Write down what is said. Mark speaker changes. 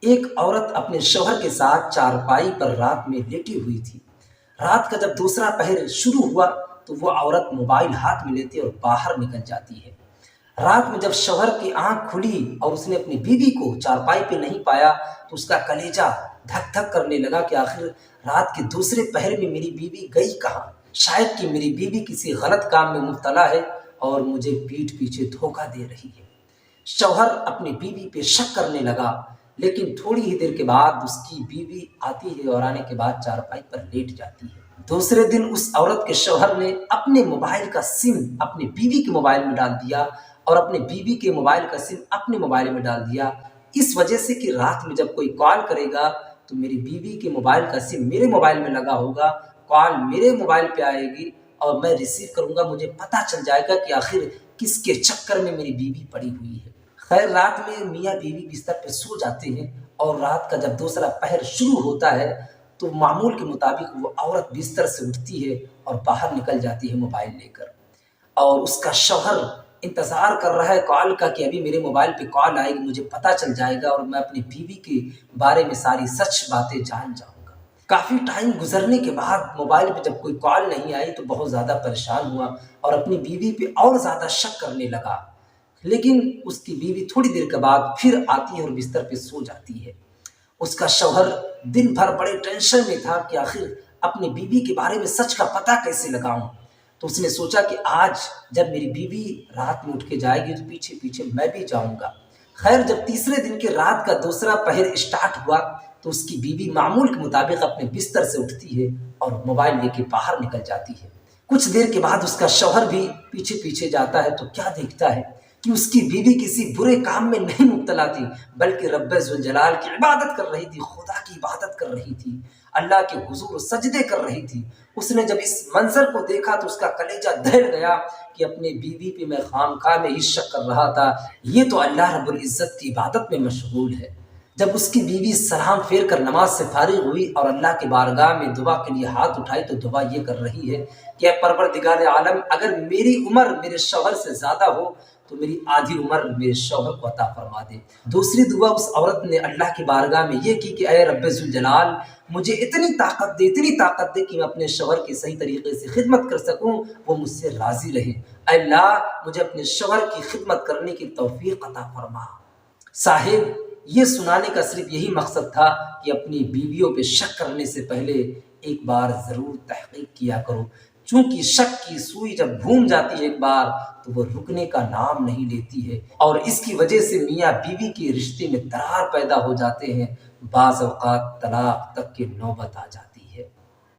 Speaker 1: ایک عورت اپنے شوہر کے ساتھ چارپائی پر رات میں لیٹی ہوئی تھی۔ رات کا جب دوسرا پہر شروع ہوا تو وہ عورت موبائل ہاتھ میں لیتی اور باہر نکل جاتی ہے۔ رات میں جب شوہر کی آنکھ کھلی اور اس نے اپنی بیوی کو چارپائی پہ نہیں پایا تو اس کا کلیجہ دھک دھک کرنے لگا کہ آخر رات کے دوسرے پہر میں میری بیوی گئی کہاں؟ شاید کہ میری بیوی کسی غلط کام میں مبتلا ہے اور مجھے پیٹھ پیچھے دھوکہ دے رہی ہے۔ شوہر اپنی بیوی پہ شک کرنے لگا، لیکن تھوڑی ہی دیر کے بعد اس کی بیوی آتی ہے اور آنے کے بعد چارپائی پر لیٹ جاتی ہے۔ دوسرے دن اس عورت کے شوہر نے اپنے موبائل کا سم اپنی بیوی کے موبائل میں ڈال دیا اور اپنے بیوی کے موبائل کا سم اپنے موبائل میں ڈال دیا، اس وجہ سے کہ رات میں جب کوئی کال کرے گا تو میری بیوی کے موبائل کا سم میرے موبائل میں لگا ہوگا، کال میرے موبائل پہ آئے گی اور میں ریسیو کروں گا، مجھے پتہ چل جائے گا کہ آخر کس کے چکر میں میری بیوی پڑی ہوئی ہے۔ خیر رات میں میاں بیوی بستر پہ سو جاتے ہیں اور رات کا جب دوسرا پہر شروع ہوتا ہے تو معمول کے مطابق وہ عورت بستر سے اٹھتی ہے اور باہر نکل جاتی ہے موبائل لے کر، اور اس کا شوہر انتظار کر رہا ہے کال کا کہ ابھی میرے موبائل پہ کال آئے گی، مجھے پتہ چل جائے گا اور میں اپنی بیوی کے بارے میں ساری سچ باتیں جان جاؤں گا۔ کافی ٹائم گزرنے کے بعد موبائل پہ جب کوئی کال نہیں آئی تو بہت زیادہ پریشان ہوا اور اپنی بیوی پہ اور زیادہ شک کرنے لگا، لیکن اس کی بیوی تھوڑی دیر کے بعد پھر آتی ہے اور بستر پہ سو جاتی ہے۔ اس کا شوہر دن بھر بڑے ٹینشن میں تھا کہ آخر اپنی بیوی کے بارے میں سچ کا پتہ کیسے لگاؤں، تو اس نے سوچا کہ آج جب میری بیوی رات میں اٹھ کے جائے گی تو پیچھے پیچھے میں بھی جاؤں گا۔ خیر جب تیسرے دن کے رات کا دوسرا پہر اسٹارٹ ہوا تو اس کی بیوی معمول کے مطابق اپنے بستر سے اٹھتی ہے اور موبائل لے کے باہر نکل جاتی ہے۔ کچھ دیر کے بعد اس کا شوہر بھی پیچھے پیچھے جاتا ہے تو کیا دیکھتا ہے کہ اس کی بیوی کسی برے کام میں نہیں مبتلا تھی، بلکہ رب ذوالجلال کی عبادت کر رہی تھی، خدا کی عبادت کر رہی تھی، اللہ کے حضور سجدے کر رہی تھی۔ اس نے جب اس منظر کو دیکھا تو اس کا کلیجہ دہل گیا کہ اپنے بیوی پہ میں خامخواہ میں ہی شک کر رہا تھا، یہ تو اللہ رب العزت کی عبادت میں مشغول ہے۔ جب اس کی بیوی سلام پھیر کر نماز سے فارغ ہوئی اور اللہ کی بارگاہ میں دعا کے لیے ہاتھ اٹھائی تو دعا یہ کر رہی ہے کہ اے پروردگار عالم، اگر میری عمر میرے شوہر سے زیادہ ہو تو میری آدھی عمر میرے شوہر کو عطا فرما دے۔ دوسری دعا اس عورت نے اللہ کی بارگاہ میں یہ کی کہ اے رب ذوالجلال، مجھے اتنی طاقت دے کہ میں اپنے شوہر کی صحیح طریقے سے خدمت کر سکوں، وہ مجھ سے راضی رہے۔ اے اللہ مجھے اپنے شوہر کی خدمت کرنے کی توفیق عطا فرما۔ صاحب یہ سنانے کا صرف یہی مقصد تھا کہ اپنی بیویوں پہ شک کرنے سے پہلے ایک بار ضرور تحقیق کیا کرو، چونکہ شک کی سوئی جب گھوم جاتی ہے ایک بار تو وہ رکنے کا نام نہیں لیتی ہے، اور اس کی وجہ سے میاں بیوی کے رشتے میں درار پیدا ہو جاتے ہیں، بعض اوقات طلاق تک کی نوبت آ جاتی ہے۔